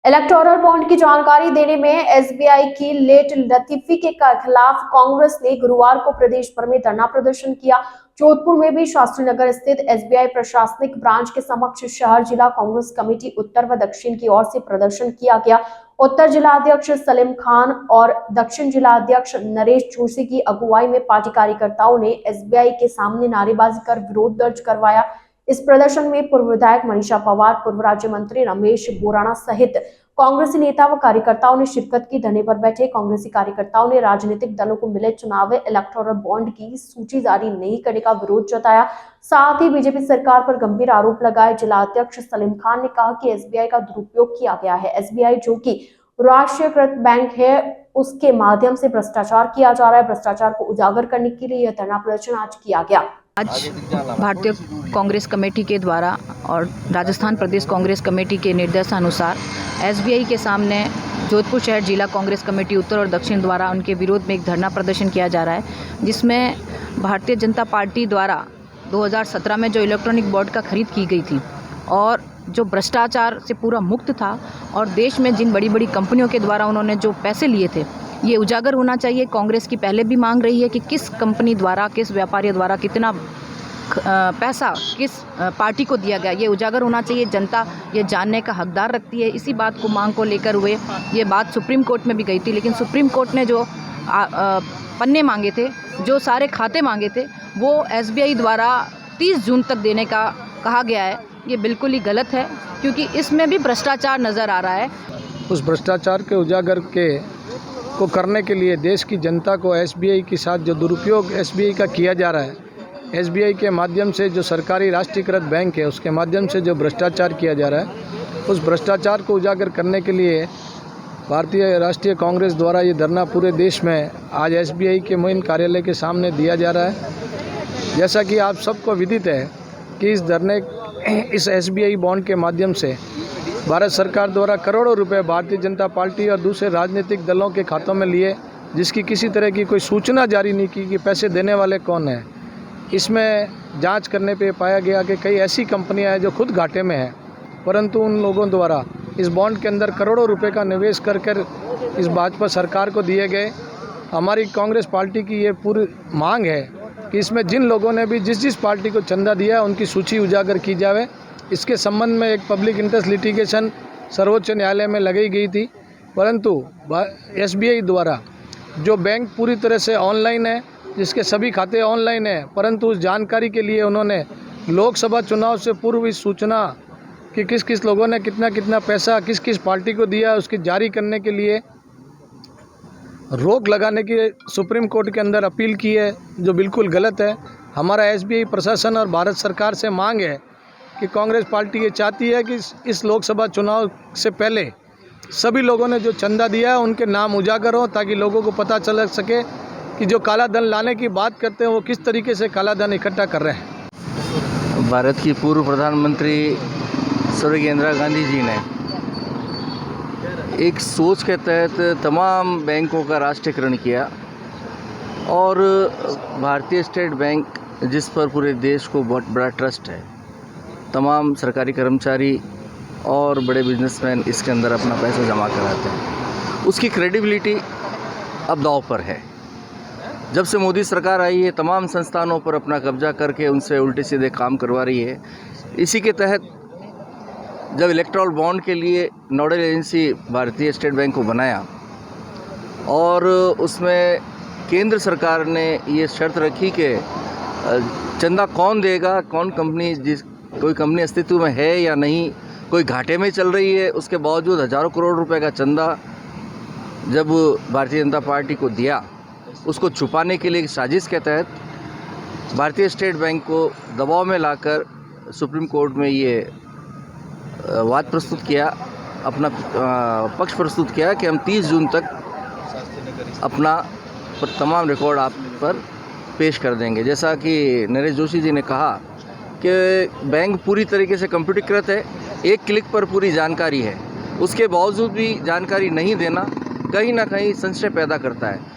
Electoral bond की जानकारी देने में एसबीआई की लेट लतीफी के खिलाफ कांग्रेस ने गुरुवार को प्रदेश भर में धरना प्रदर्शन किया। जोधपुर में भी शास्त्री नगर स्थित एसबीआई प्रशासनिक ब्रांच के समक्ष शहर जिला कांग्रेस कमेटी उत्तर व दक्षिण की ओर से प्रदर्शन किया गया। उत्तर जिला अध्यक्ष सलीम खान और दक्षिण जिला अध्यक्ष नरेश जोशी की अगुवाई में पार्टी कार्यकर्ताओं ने एसबीआई के सामने नारेबाजी कर विरोध दर्ज करवाया। इस प्रदर्शन में पूर्व विधायक मनीषा पवार, पूर्व राज्य मंत्री रमेश बोराना सहित कांग्रेसी नेता व कार्यकर्ताओं ने शिरकत की। धरने पर बैठे कांग्रेसी कार्यकर्ताओं ने राजनीतिक दलों को मिले चुनावी इलेक्टोरल बॉन्ड की सूची जारी नहीं करने का विरोध जताया। साथ ही बीजेपी सरकार पर गंभीर आरोप लगाए। जिला अध्यक्ष सलीम खान ने कहा कि एसबीआई का दुरुपयोग किया गया है। एसबीआई जो कि राष्ट्रीयकृत बैंक है, उसके माध्यम से भ्रष्टाचार किया जा रहा है। भ्रष्टाचार को उजागर करने के लिए यह धरना प्रदर्शन आज किया गया। आज भारतीय कांग्रेस कमेटी के द्वारा और राजस्थान प्रदेश कांग्रेस कमेटी के निर्देशानुसार एसबीआई के सामने जोधपुर शहर जिला कांग्रेस कमेटी उत्तर और दक्षिण द्वारा उनके विरोध में एक धरना प्रदर्शन किया जा रहा है, जिसमें भारतीय जनता पार्टी द्वारा 2017 में जो इलेक्ट्रॉनिक बॉन्ड का खरीद की गई थी और जो भ्रष्टाचार से पूरा मुक्त था और देश में जिन बड़ी बड़ी कंपनियों के द्वारा उन्होंने जो पैसे लिए थे, ये उजागर होना चाहिए। कांग्रेस की पहले भी मांग रही है कि किस कंपनी द्वारा, किस व्यापारी द्वारा कितना पैसा किस पार्टी को दिया गया, ये उजागर होना चाहिए। जनता ये जानने का हकदार रखती है। इसी बात को मांग को लेकर हुए ये बात सुप्रीम कोर्ट में भी गई थी, लेकिन सुप्रीम कोर्ट ने जो पन्ने मांगे थे, जो सारे खाते मांगे थे, वो एसबीआई द्वारा 30 जून तक देने का कहा गया है। ये बिल्कुल ही गलत है, क्योंकि इसमें भी भ्रष्टाचार नज़र आ रहा है। उस भ्रष्टाचार के उजागर को करने के लिए देश की जनता को एसबीआई के साथ जो दुरुपयोग एसबीआई का किया जा रहा है, एसबीआई के माध्यम से जो सरकारी राष्ट्रीयकृत बैंक है उसके माध्यम से जो भ्रष्टाचार किया जा रहा है, उस भ्रष्टाचार को उजागर करने के लिए भारतीय राष्ट्रीय कांग्रेस द्वारा ये धरना पूरे देश में आज एसबीआई के मुख्य कार्यालय के सामने दिया जा रहा है। जैसा कि आप सबको विदित है कि इस एसबीआई बॉन्ड के माध्यम से भारत सरकार द्वारा करोड़ों रुपए भारतीय जनता पार्टी और दूसरे राजनीतिक दलों के खातों में लिए, जिसकी किसी तरह की कोई सूचना जारी नहीं की कि पैसे देने वाले कौन हैं। इसमें जांच करने पे पाया गया कि कई ऐसी कंपनियां हैं जो खुद घाटे में हैं, परंतु उन लोगों द्वारा इस बॉन्ड के अंदर करोड़ों रुपए का निवेश कर इस भाजपा सरकार को दिए गए। हमारी कांग्रेस पार्टी की ये पूरी मांग है कि इसमें जिन लोगों ने भी जिस पार्टी को चंदा दिया है उनकी सूची उजागर की जाए। इसके संबंध में एक पब्लिक इंटरेस्ट लिटिगेशन सर्वोच्च न्यायालय में लगाई गई थी, परंतु एसबीआई द्वारा जो बैंक पूरी तरह से ऑनलाइन है, जिसके सभी खाते ऑनलाइन है, परंतु उस जानकारी के लिए उन्होंने लोकसभा चुनाव से पूर्व इस सूचना कि किस किस लोगों ने कितना कितना पैसा किस किस पार्टी को दिया, उसकी जारी करने के लिए रोक लगाने की सुप्रीम कोर्ट के अंदर अपील की है, जो बिल्कुल गलत है। हमारा एसबीआई प्रशासन और भारत सरकार से मांग है कि कांग्रेस पार्टी ये चाहती है कि इस लोकसभा चुनाव से पहले सभी लोगों ने जो चंदा दिया है उनके नाम उजागर हो, ताकि लोगों को पता चल सके कि जो काला धन लाने की बात करते हैं वो किस तरीके से काला धन इकट्ठा कर रहे हैं। भारत की पूर्व प्रधानमंत्री स्वर्गीय इंदिरा गांधी जी ने एक सोच के तहत तमाम बैंकों का राष्ट्रीयकरण किया और भारतीय स्टेट बैंक, जिस पर पूरे देश को बहुत बड़ा ट्रस्ट है, तमाम सरकारी कर्मचारी और बड़े बिजनेसमैन इसके अंदर अपना पैसा जमा कराते हैं, उसकी क्रेडिबिलिटी अब दांव पर है। जब से मोदी सरकार आई है, तमाम संस्थानों पर अपना कब्जा करके उनसे उल्टे सीधे काम करवा रही है। इसी के तहत जब इलेक्टोरल बॉन्ड के लिए नोडल एजेंसी भारतीय स्टेट बैंक को बनाया और उसमें केंद्र सरकार ने ये शर्त रखी कि चंदा कौन देगा, कौन कंपनी, कोई कंपनी अस्तित्व में है या नहीं, कोई घाटे में चल रही है, उसके बावजूद हज़ारों करोड़ रुपए का चंदा जब भारतीय जनता पार्टी को दिया, उसको छुपाने के लिए एक साजिश के तहत भारतीय स्टेट बैंक को दबाव में लाकर सुप्रीम कोर्ट में ये वाद प्रस्तुत किया, अपना पक्ष प्रस्तुत किया कि हम 30 जून तक अपना तमाम रिकॉर्ड आप पर पेश कर देंगे। जैसा कि नरेश जोशी जी ने कहा कि बैंक पूरी तरीके से कंप्यूटरीकृत है, एक क्लिक पर पूरी जानकारी है, उसके बावजूद भी जानकारी नहीं देना कहीं ना कहीं संशय पैदा करता है।